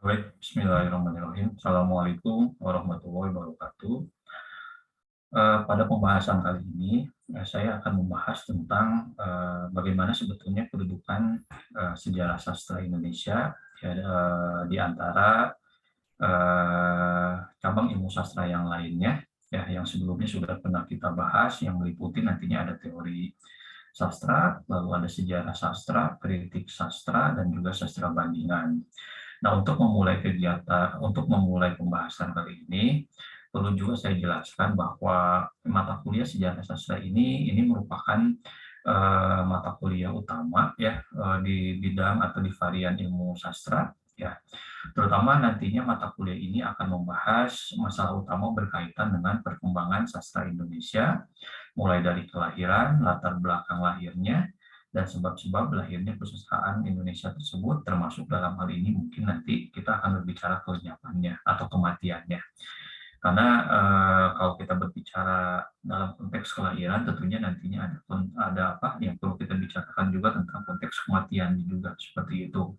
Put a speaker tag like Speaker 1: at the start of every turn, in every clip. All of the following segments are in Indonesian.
Speaker 1: Baik, bismillahirrahmanirrahim. Assalamualaikum warahmatullahi wabarakatuh. Pada pembahasan kali ini, saya akan membahas tentang bagaimana sebetulnya kedudukan sejarah sastra Indonesia ya, di antara cabang ilmu sastra yang lainnya, ya, yang sebelumnya sudah pernah kita bahas, yang meliputi nantinya ada teori sastra, lalu ada sejarah sastra, kritik sastra, dan juga sastra bandingan. Nah, untuk memulai pembahasan kali ini, perlu juga saya jelaskan bahwa mata kuliah sejarah sastra ini merupakan mata kuliah utama ya di bidang atau di varian ilmu sastra ya. Terutama nantinya mata kuliah ini akan membahas masalah utama berkaitan dengan perkembangan sastra Indonesia, mulai dari kelahiran, latar belakang lahirnya, dan sebab-sebab lahirnya kesusahan Indonesia tersebut, termasuk dalam hal ini mungkin nanti kita akan berbicara kelenyapannya atau kematiannya. Karena kalau kita berbicara dalam konteks kelahiran, tentunya nantinya ada apa yang perlu kita bicarakan juga tentang konteks kematian juga seperti itu.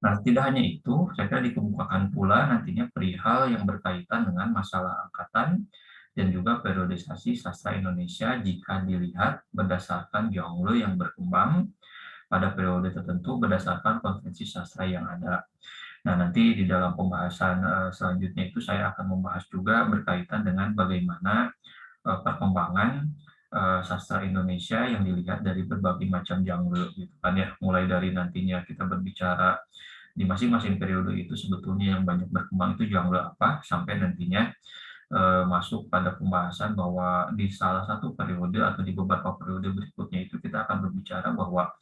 Speaker 1: Nah, tidak hanya itu, saya kira dikemukakan pula nantinya perihal yang berkaitan dengan masalah angkatan dan juga periodisasi sastra Indonesia jika dilihat berdasarkan genre yang berkembang pada periode tertentu berdasarkan konvensi sastra yang ada. Nah, nanti di dalam pembahasan selanjutnya itu saya akan membahas juga berkaitan dengan bagaimana perkembangan sastra Indonesia yang dilihat dari berbagai macam genre gitu kan ya, mulai dari nantinya kita berbicara di masing-masing periode itu sebetulnya yang banyak berkembang itu genre apa, sampai nantinya masuk pada pembahasan bahwa di salah satu periode atau di beberapa periode berikutnya itu kita akan berbicara bahwa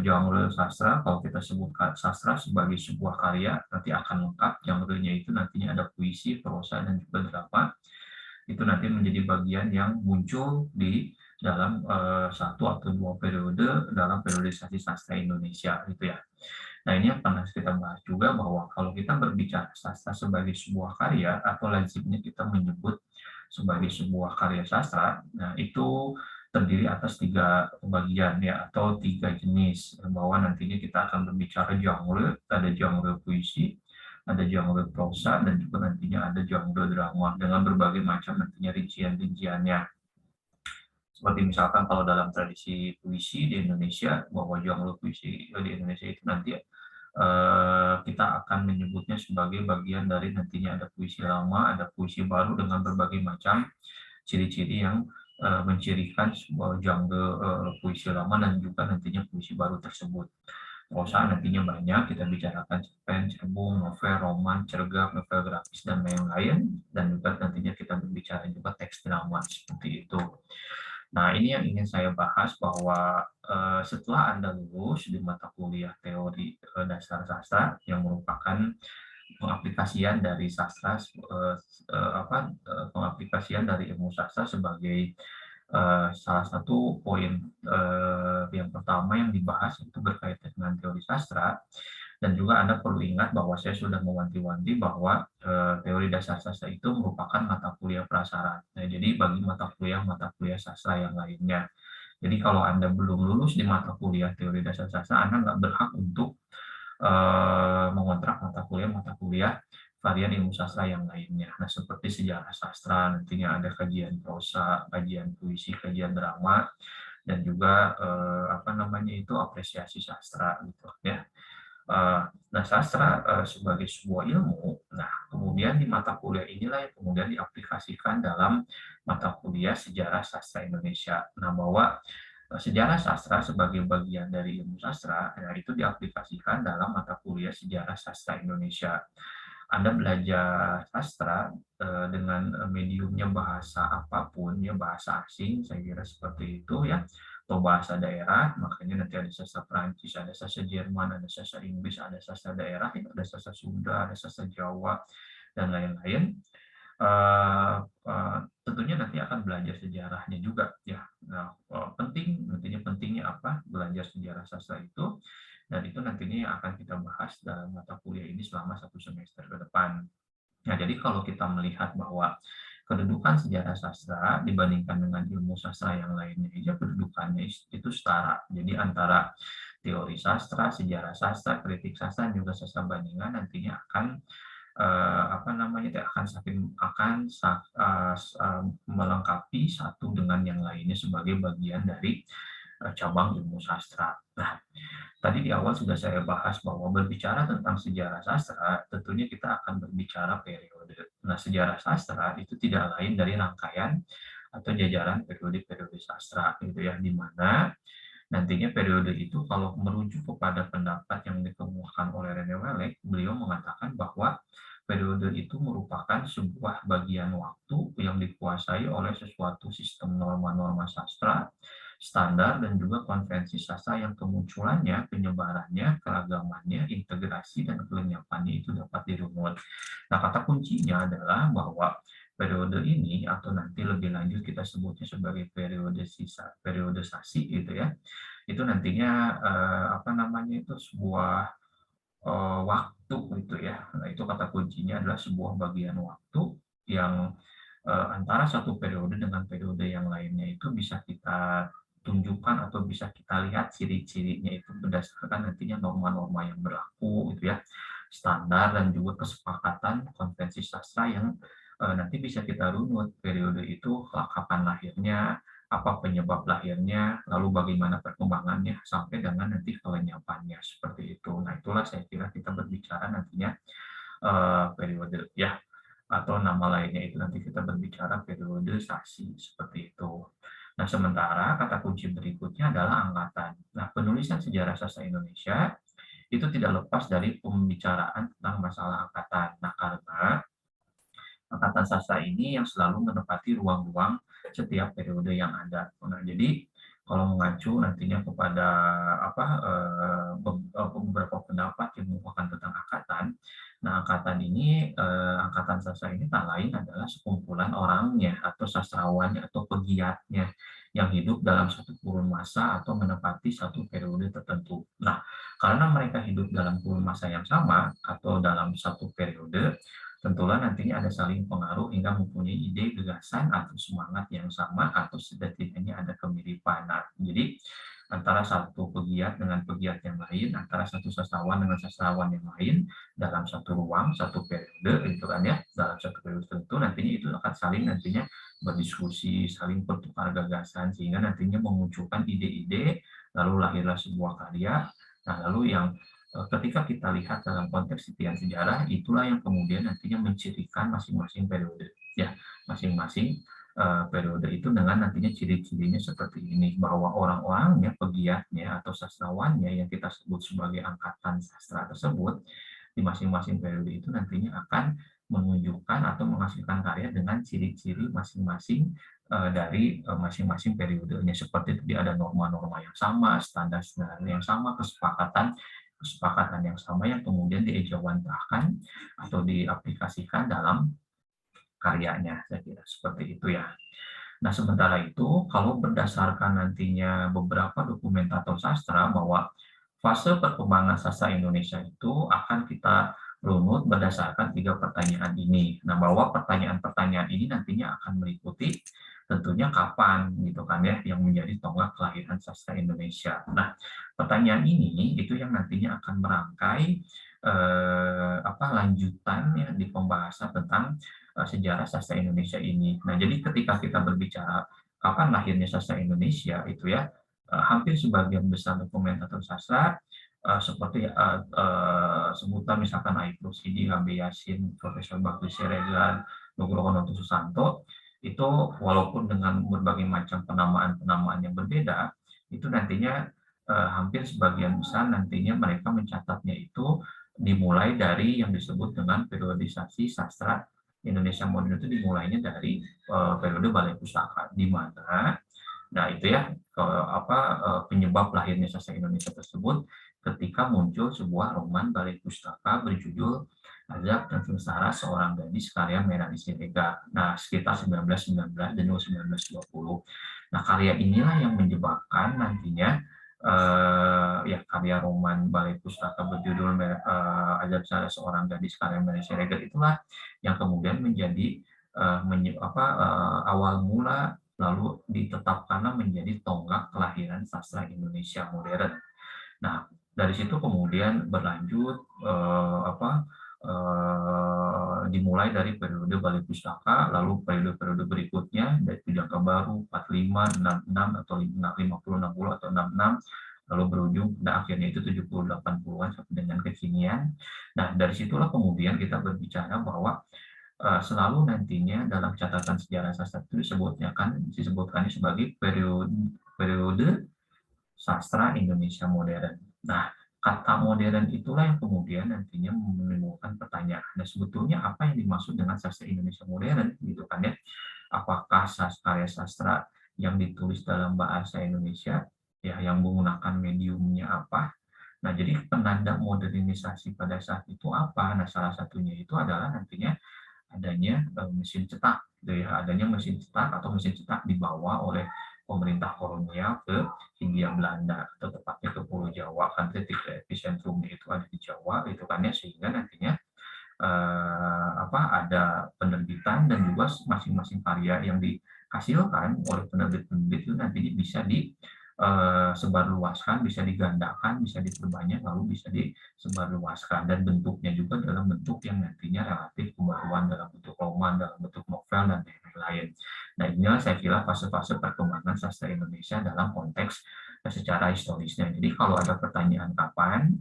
Speaker 1: genre sastra, kalau kita sebut sastra sebagai sebuah karya, nanti akan lengkap genre-nya itu nantinya ada puisi, prosa, dan juga drama. Itu nanti menjadi bagian yang muncul di dalam satu atau dua periode dalam periodisasi sastra Indonesia gitu ya. Nah, ini yang pernah kita bahas juga bahwa kalau kita berbicara sastra sebagai sebuah karya atau lazimnya kita menyebut sebagai sebuah karya sastra, nah itu terdiri atas tiga bagian ya atau tiga jenis, bahwa nantinya kita akan berbicara genre, ada genre puisi, ada genre prosa, dan juga nantinya ada genre drama dengan berbagai macam nantinya rincian-rinciannya. Seperti misalkan kalau dalam tradisi puisi di Indonesia, bahwa genre puisi di Indonesia itu nanti kita akan menyebutnya sebagai bagian dari nantinya ada puisi lama, ada puisi baru dengan berbagai macam ciri-ciri yang mencirikan sebuah genre puisi lama dan juga nantinya puisi baru tersebut. Prosa nantinya banyak, kita bicarakan cerpen, cerbung, novel, roman, cergak, novel grafis, dan lain-lain. Dan juga nantinya kita berbicara juga teks drama seperti itu. Nah, ini yang ingin saya bahas bahwa setelah Anda lulus di mata kuliah teori dasar sastra yang merupakan pengaplikasian dari sastra pengaplikasian dari ilmu sastra sebagai salah satu poin yang pertama yang dibahas itu berkaitan dengan teori sastra, dan juga Anda perlu ingat bahwa saya sudah mewanti-wanti bahwa teori dasar sastra itu merupakan mata kuliah prasyarat. Nah, jadi bagi mata kuliah sastra yang lainnya. Jadi kalau Anda belum lulus di mata kuliah teori dasar sastra, Anda nggak berhak untuk mengontrak mata kuliah varian ilmu sastra yang lainnya. Nah, seperti sejarah sastra, nantinya ada kajian prosa, kajian puisi, kajian drama, dan juga apresiasi sastra gitu ya. Nah, sastra sebagai sebuah ilmu, nah kemudian di mata kuliah inilah yang kemudian diaplikasikan dalam mata kuliah sejarah sastra Indonesia. Nah, bahwa sejarah sastra sebagai bagian dari ilmu sastra, nah itu diaplikasikan dalam mata kuliah sejarah sastra Indonesia. Anda belajar sastra dengan mediumnya bahasa apapun, ya bahasa asing, saya kira seperti itu ya, atau bahasa daerah, makanya nanti ada sastra Prancis, ada sastra Jerman, ada sastra Inggris, ada sastra daerah, ada sastra Sunda, ada sastra Jawa, dan lain-lain. Tentunya nanti akan belajar sejarahnya juga ya. Nah, pentingnya apa belajar sejarah sastra itu, dan itu nantinya akan kita bahas dalam mata kuliah ini selama satu semester ke depan. Nah, jadi kalau kita melihat bahwa kedudukan sejarah sastra dibandingkan dengan ilmu sastra yang lainnya, kedudukannya itu setara. Jadi antara teori sastra, sejarah sastra, kritik sastra, dan juga sastra bandingan nantinya akan apa namanya itu melengkapi satu dengan yang lainnya sebagai bagian dari cabang ilmu sastra. Nah, tadi di awal sudah saya bahas bahwa berbicara tentang sejarah sastra, tentunya kita akan berbicara periode. Nah, sejarah sastra itu tidak lain dari rangkaian atau jajaran periode-periode sastra, gitu ya, di mana nantinya periode itu kalau merujuk kepada pendapat yang dikemukakan oleh Rene Wellek, beliau mengatakan bahwa periode itu merupakan sebuah bagian waktu yang dikuasai oleh sesuatu sistem norma-norma sastra, standar, dan juga konvensi sastra yang kemunculannya, penyebarannya, keragamannya, integrasi, dan kelenyapannya itu dapat dirunut. Nah, kata kuncinya adalah bahwa periode ini atau nanti lebih lanjut kita sebutnya sebagai periodisasi gitu ya, itu nantinya apa namanya itu sebuah waktu gitu ya. Nah, itu kata kuncinya adalah sebuah bagian waktu yang antara satu periode dengan periode yang lainnya itu bisa kita tunjukkan atau bisa kita lihat ciri-cirinya itu berdasarkan nantinya norma-norma yang berlaku gitu ya, standar dan juga kesepakatan konvensi sastra yang nanti bisa kita runut periode itu kapan lahirnya, apa penyebab lahirnya, lalu bagaimana perkembangannya sampai dengan nanti kelenyapannya seperti itu. Nah, itulah saya kira kita berbicara nantinya periode ya, atau nama lainnya itu nanti kita berbicara periodisasi seperti itu. Nah, sementara kata kunci berikutnya adalah angkatan. Nah, penulisan sejarah sastra Indonesia itu tidak lepas dari pembicaraan tentang masalah angkatan. Nah, karena angkatan sastra ini yang selalu menempati ruang-ruang setiap periode yang ada. Nah, jadi kalau mengacu nantinya kepada beberapa pendapat yang merupakan tentang angkatan, nah angkatan ini angkatan sastra ini tak lain adalah sekumpulan orangnya atau sastrawannya atau pegiatnya yang hidup dalam satu kurun masa atau menepati satu periode tertentu. Nah, karena mereka hidup dalam kurun masa yang sama atau dalam satu periode, tentulah nantinya ada saling pengaruh hingga mempunyai ide, gagasan, atau semangat yang sama, atau setidaknya ada kemiripan. Nah, jadi antara satu pegiat dengan pegiat yang lain, antara satu sastrawan dengan sastrawan yang lain, dalam satu ruang, satu periode, gitu kan ya, dalam satu periode tertentu, nantinya itu akan saling nantinya berdiskusi, saling bertukar gagasan, sehingga nantinya memunculkan ide-ide, lalu lahirlah sebuah karya. Nah, lalu yang ketika kita lihat dalam konteks titian sejarah, itulah yang kemudian nantinya mencirikan masing-masing periode. Ya, masing-masing periode itu dengan nantinya ciri-cirinya seperti ini, bahwa orang-orangnya, pegiatnya, atau sastrawannya yang kita sebut sebagai angkatan sastra tersebut, di masing-masing periode itu nantinya akan menunjukkan atau menghasilkan karya dengan ciri-ciri masing-masing dari masing-masing periodenya. Seperti itu, ada norma-norma yang sama, standar-standar yang sama, kesepakatan yang sama yang kemudian diejawantahkan atau diaplikasikan dalam karyanya, saya kira seperti itu ya. Nah, sementara itu, kalau berdasarkan nantinya beberapa dokumentator sastra bahwa fase perkembangan sastra Indonesia itu akan kita runut berdasarkan 3 pertanyaan ini. Nah, bahwa pertanyaan-pertanyaan ini nantinya akan meliputi tentunya kapan gitu kan ya yang menjadi tonggak kelahiran sastra Indonesia. Nah, pertanyaan ini itu yang nantinya akan merangkai lanjutan ya di pembahasan tentang sejarah sastra Indonesia ini. Nah, jadi ketika kita berbicara kapan lahirnya sastra Indonesia itu ya, hampir sebagian besar dokumentator sastra seperti sebutan misalkan Aib Rusidi, H.B. Yasin, Profesor Bakri Siregar, Nugroho Susanto, itu walaupun dengan berbagai macam penamaan-penamaan yang berbeda, itu nantinya hampir sebagian besar nantinya mereka mencatatnya itu dimulai dari yang disebut dengan periodisasi sastra Indonesia modern, itu dimulainya dari periode Balai Pustaka, di mana nah itu ya penyebab lahirnya sastra Indonesia tersebut ketika muncul sebuah roman Balai Pustaka berjudul Azab dan Sengsara Seorang Gadis karya Melanie Siregar. Nah, sekitar 1919 dan 1920. Nah, karya inilah yang menyebabkan nantinya karya roman Balai Pustaka berjudul Azab Sengsara Seorang Gadis karya Melanie Siregar itulah yang kemudian menjadi awal mula lalu ditetapkanlah menjadi tonggak kelahiran sastra Indonesia modern. Nah, dari situ kemudian berlanjut dimulai dari periode Balai Pustaka, lalu periode-periode berikutnya dari Pujangga Baru 45, 66 atau 50, 60 atau 66, lalu berujung pada akhirnya itu 70, 80-an sampai dengan kekinian. Nah, dari situlah kemudian kita berbicara bahwa selalu nantinya dalam catatan sejarah sastra itu disebutkannya sebagai periode sastra Indonesia modern. Nah, kata modern itulah yang kemudian nantinya menimbulkan pertanyaan. Nah, sebetulnya apa yang dimaksud dengan sastra Indonesia modern, gitu kan ya? Apakah karya sastra yang ditulis dalam bahasa Indonesia, ya, yang menggunakan mediumnya apa? Nah, jadi penanda modernisasi pada saat itu apa? Nah, salah satunya itu adalah nantinya adanya mesin cetak, gitu ya, adanya mesin cetak atau mesin cetak dibawa oleh pemerintah kolonial ke Hindia Belanda atau tepatnya ke Pulau Jawa, kan titik epicentrumnya itu ada di Jawa, itu kan ya, sehingga nantinya ada penerbitan dan juga masing-masing karya yang dihasilkan oleh penerbit-penerbit itu nantinya bisa disebarluaskan, bisa digandakan, bisa diperbanyak, lalu bisa disebarluaskan, dan bentuknya juga dalam bentuk yang nantinya relatif pembaruan dalam bentuk roman, dalam bentuk novel, dan lain-lain. Nah, inilah saya kira fase-fase perkembangan sastra Indonesia dalam konteks secara historisnya. Jadi kalau ada pertanyaan kapan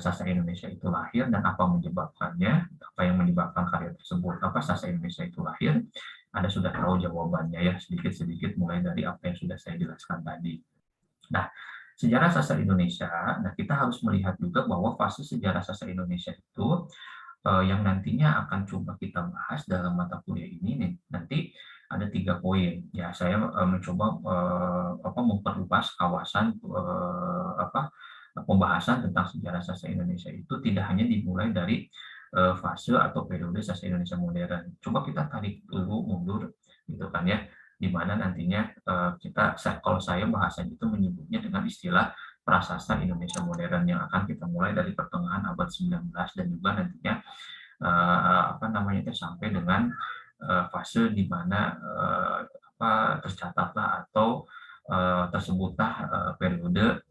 Speaker 1: sastra Indonesia itu lahir dan apa menyebabkannya, apa yang menyebabkan karya tersebut, apa sastra Indonesia itu lahir, Anda sudah tahu jawabannya ya, sedikit-sedikit mulai dari apa yang sudah saya jelaskan tadi. Nah, sejarah sastra Indonesia, nah kita harus melihat juga bahwa fase sejarah sastra Indonesia itu yang nantinya akan coba kita bahas dalam mata kuliah ini nih, nanti ada 3 poin. Ya, saya mencoba memperluas kawasan pembahasan tentang sejarah sastra Indonesia itu tidak hanya dimulai dari fase atau periode sastra Indonesia modern. Coba kita tarik dulu mundur, gitu kan ya, di mana nantinya kalau saya bahasanya itu menyebutnya dengan istilah prasastra Indonesia modern yang akan kita mulai dari pertengahan abad 19 dan juga nantinya sampai dengan fase di mana tercatatlah atau tersebutlah periode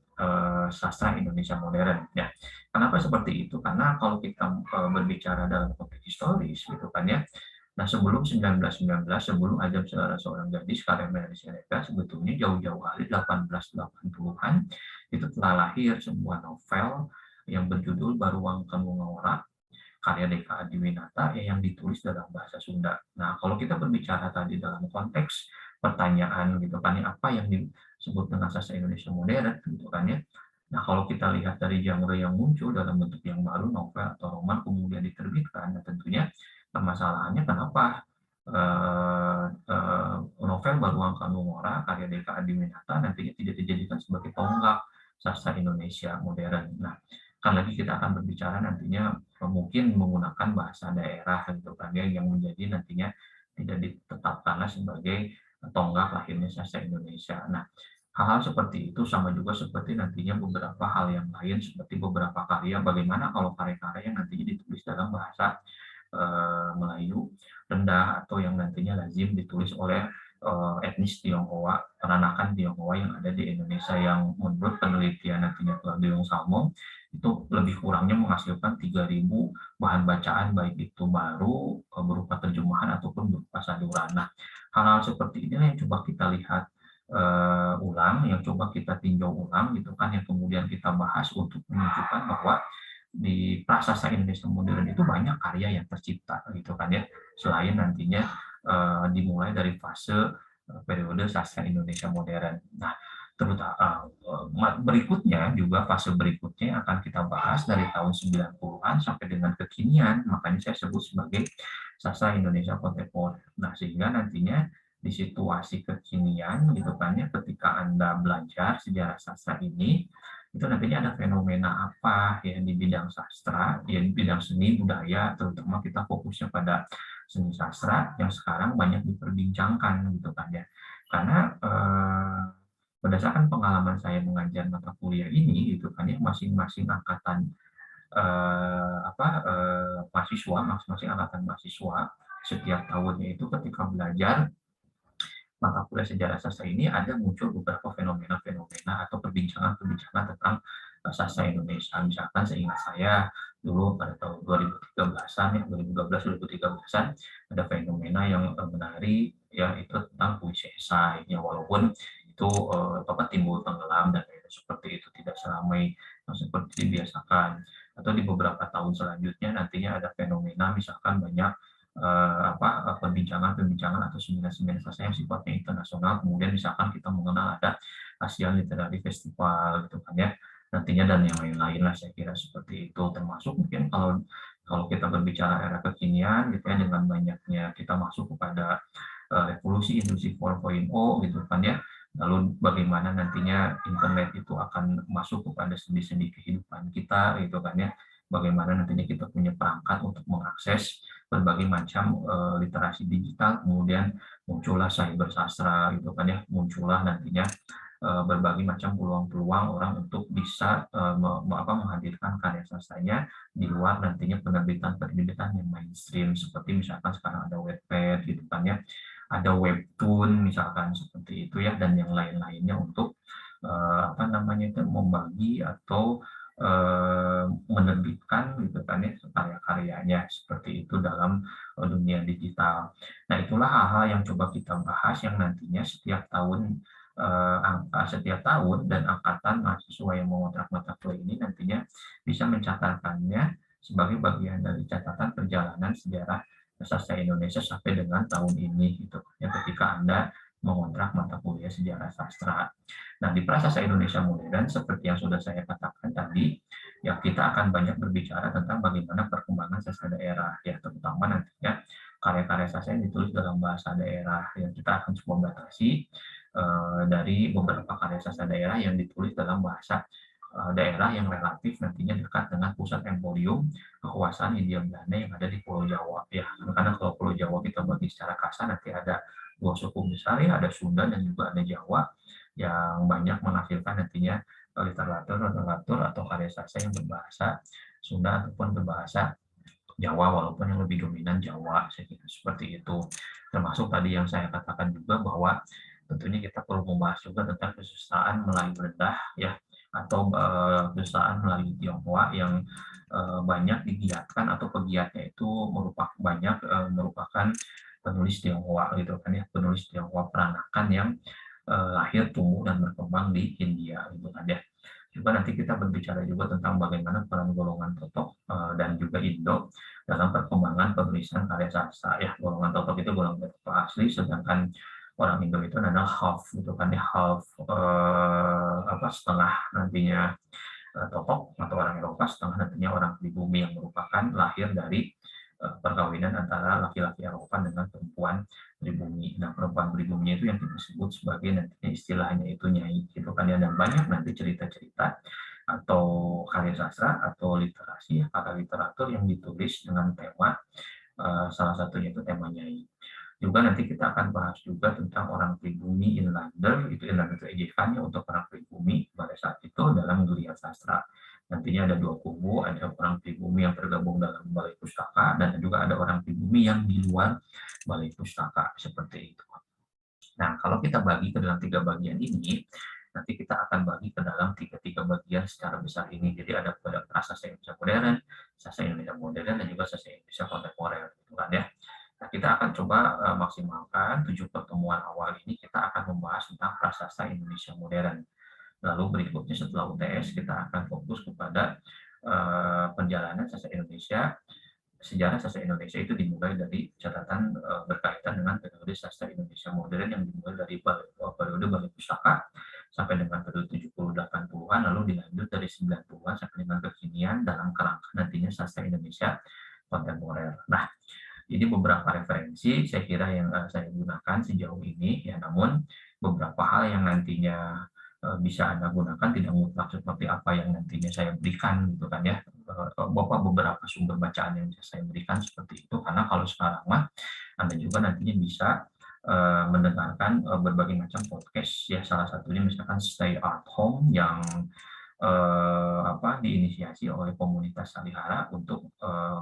Speaker 1: sastra Indonesia modern. Ya, kenapa seperti itu? Karena kalau kita berbicara dalam konteks historis, gitu kan ya. Nah, sebelum 1919, sebelum ada seorang gadis karya Mary Siregar, sebetulnya jauh-jauh hari 1880-an itu telah lahir sebuah novel yang berjudul Baruang Kanungora, karya Deka Adiwinata yang ditulis dalam bahasa Sunda. Nah, kalau kita berbicara tadi dalam konteks pertanyaan, gitu kan ya, apa yang disebut dengan sastra Indonesia modern, gitu kan ya. Nah, kalau kita lihat dari genre yang muncul dalam bentuk yang baru, novel atau roman kemudian diterbitkan, nah tentunya permasalahannya kenapa novel Baruang Kanungora karya Deka Adiwinata nantinya tidak dijadikan sebagai tonggak sastra Indonesia modern. Nah, kan lagi kita akan berbicara nantinya mungkin menggunakan bahasa daerah, gitu kan ya, yang menjadi nantinya tidak ditetapkan sebagai tonggak lahirnya sastra Indonesia. Nah, hal-hal seperti itu sama juga seperti nantinya beberapa hal yang lain seperti beberapa karya, bagaimana kalau karya-karya yang nantinya ditulis dalam bahasa Melayu rendah atau yang nantinya lazim ditulis oleh etnis Tionghoa, peranakan Tionghoa yang ada di Indonesia, yang menurut penelitian nantinya Claudius Salmon itu lebih kurangnya menghasilkan 3.000 bahan bacaan, baik itu baru berupa terjemahan ataupun berupa saduran. Nah, hal-hal seperti ini yang coba kita lihat ulang, yang coba kita tinjau ulang, gitu kan, yang kemudian kita bahas untuk menunjukkan bahwa di prasastra Indonesia modern itu banyak karya yang tercipta, gitu kan ya, selain nantinya dimulai dari fase periode sastra Indonesia modern. Nah, terutama berikutnya juga fase berikutnya akan kita bahas dari tahun 90-an sampai dengan kekinian, makanya saya sebut sebagai sastra Indonesia kontemporer. Nah, sehingga nantinya di situasi kekinian, gitu kan ya, ketika Anda belajar sejarah sastra ini, itu nantinya ada fenomena apa ya di bidang sastra, ya di bidang seni budaya, terutama kita fokusnya pada seni sastra yang sekarang banyak diperbincangkan, gitu kan ya. Karena berdasarkan pengalaman saya mengajar mata kuliah ini, gitu kan ya, masing-masing angkatan mahasiswa, masing-masing angkatan mahasiswa setiap tahunnya itu ketika belajar mata kuliah sejarah sastra ini ada muncul beberapa fenomena-fenomena atau perbincangan-perbincangan tentang sastra Indonesia. Misalkan seingat saya dulu pada tahun 2013-an ya, 2012-2013-an ada fenomena yang menari ya itu tentang puisi esai ya, walaupun itu timbul tenggelam dan seperti itu tidak seramai seperti dibiasakan. Atau di beberapa tahun selanjutnya nantinya ada fenomena misalkan banyak perbincangan-perbincangan atau seminar-seminar sastra yang sifatnya internasional, kemudian misalkan kita mengenal ada Asian Literary Festival gitu kan ya nantinya, dan yang lain-lain lah saya kira seperti itu, termasuk mungkin kalau kalau kita berbicara era kekinian gitu ya, dengan banyaknya kita masuk kepada revolusi industri 4.0 gitu kan ya, lalu bagaimana nantinya internet itu akan masuk kepada sendi-sendi kehidupan kita gitu kan ya, bagaimana nantinya kita punya perangkat untuk mengakses berbagai macam literasi digital, kemudian muncullah cyber sastra gitu kan ya, muncullah nantinya berbagai macam peluang-peluang orang untuk bisa menghadirkan karya sastranya di luar nantinya penerbitan-penerbitan yang mainstream, seperti misalkan sekarang ada Wattpad gitu kan ya, ada webtoon misalkan seperti itu ya, dan yang lain-lainnya untuk membagi atau menerbitkan gitu kan ya karya-karyanya seperti itu dalam dunia digital. Nah, itulah hal-hal yang coba kita bahas yang nantinya setiap tahun dan angkatan mahasiswa yang mengontrak mata kuliah ini nantinya bisa mencatatkannya sebagai bagian dari catatan perjalanan sejarah sastra Indonesia sampai dengan tahun ini gitu ya, ketika Anda mengontrak mata kuliah sejarah sastra. Nah, di Prasastra Indonesia Modern seperti yang sudah saya katakan tadi, ya kita akan banyak berbicara tentang bagaimana perkembangan sastra daerah ya, terutama nantinya karya-karya sastra yang ditulis dalam bahasa daerah yang kita akan coba batasi dari beberapa karya sastra daerah yang ditulis dalam bahasa daerah yang relatif nantinya dekat dengan pusat emporium kekuasaan Hindia Belanda yang ada di Pulau Jawa ya, karena kalau Pulau Jawa kita bagi secara kasar nanti ada dua suku besar ya, ada Sunda dan juga ada Jawa yang banyak menghasilkan nantinya literatur atau karya sastra yang berbahasa Sunda ataupun berbahasa Jawa, walaupun yang lebih dominan Jawa, saya kira seperti itu. Termasuk tadi yang saya katakan juga bahwa tentunya kita perlu membahas juga tentang kesusahan Melayu rendah ya, atau kesusahan Melayu Tionghoa yang banyak digiatkan atau pegiatnya itu merupakan penulis Tionghoa gitu kan ya, penulis Tionghoa peranakan yang lahir, tumbuh dan berkembang di Hindia gitu kan ya. Juga nanti kita berbicara juga tentang bagaimana peran golongan Totok dan juga Indo dalam perkembangan penulisan karya sastra ya. Golongan Totok itu golongan Totok asli, sedangkan orang Indo itu adalah half gitu kan ya, half setengah nantinya Totok atau orang Eropa, setengah nantinya orang pribumi yang merupakan lahir dari perkawinan antara laki-laki Eropa dengan perempuan pribumi. Nah, perempuan pribumi itu yang kita sebut sebagai nantinya istilahnya itu nyai gitu kan ya, dan banyak nanti cerita-cerita atau karya sastra atau literasi atau literatur yang ditulis dengan tema salah satunya itu tema nyai. Juga nanti kita akan bahas juga tentang orang pribumi inlander, itu inlander itu ejekannya untuk orang pribumi pada saat itu dalam dunia sastra. Nantinya ada dua kubu, ada orang pribumi yang tergabung dalam balai pustaka, dan juga ada orang pribumi yang di luar balai pustaka, seperti itu. Nah, kalau kita bagi ke dalam tiga bagian ini, nanti kita akan bagi ke dalam tiga bagian secara besar ini. Jadi ada prasastra Indonesia modern, sastra Indonesia modern, dan juga sastra Indonesia kontemporer, gitu kan ya. Nah, kita akan coba maksimalkan 7 pertemuan awal ini, kita akan membahas tentang prasastra Indonesia modern. Lalu berikutnya setelah UTS kita akan fokus kepada perjalanan sastra Indonesia. Sejarah sastra Indonesia itu dimulai dari catatan berkaitan dengan periode sastra Indonesia modern yang dimulai dari periode balai pustaka sampai dengan periode 70-80-an, lalu dilanjut dari 90-an sampai dengan kekinian dalam kerangka nantinya sastra Indonesia kontemporer. Nah, ini beberapa referensi saya kira yang saya gunakan sejauh ini ya, namun beberapa hal yang nantinya bisa Anda gunakan tidak mutlak seperti apa yang nantinya saya berikan gitu kan ya. Beberapa sumber bacaan yang bisa saya berikan seperti itu, karena kalau sekarang mah Anda juga nantinya bisa mendengarkan berbagai macam podcast ya, salah satunya misalkan Stay at Home yang diinisiasi oleh komunitas Salihara untuk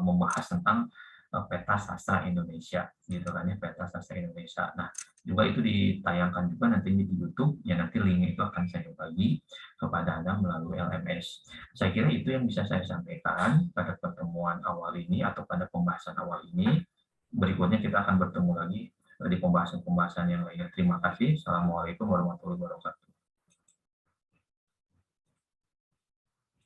Speaker 1: membahas tentang peta sastra Indonesia gitu kan ya, peta sastra Indonesia. Nah, juga itu ditayangkan juga nantinya di YouTube, ya nanti link itu akan saya bagi kepada Anda melalui LMS. Saya kira itu yang bisa saya sampaikan pada pertemuan awal ini atau pada pembahasan awal ini. Berikutnya kita akan bertemu lagi di pembahasan-pembahasan yang lainnya. Terima kasih. Assalamualaikum warahmatullahi wabarakatuh.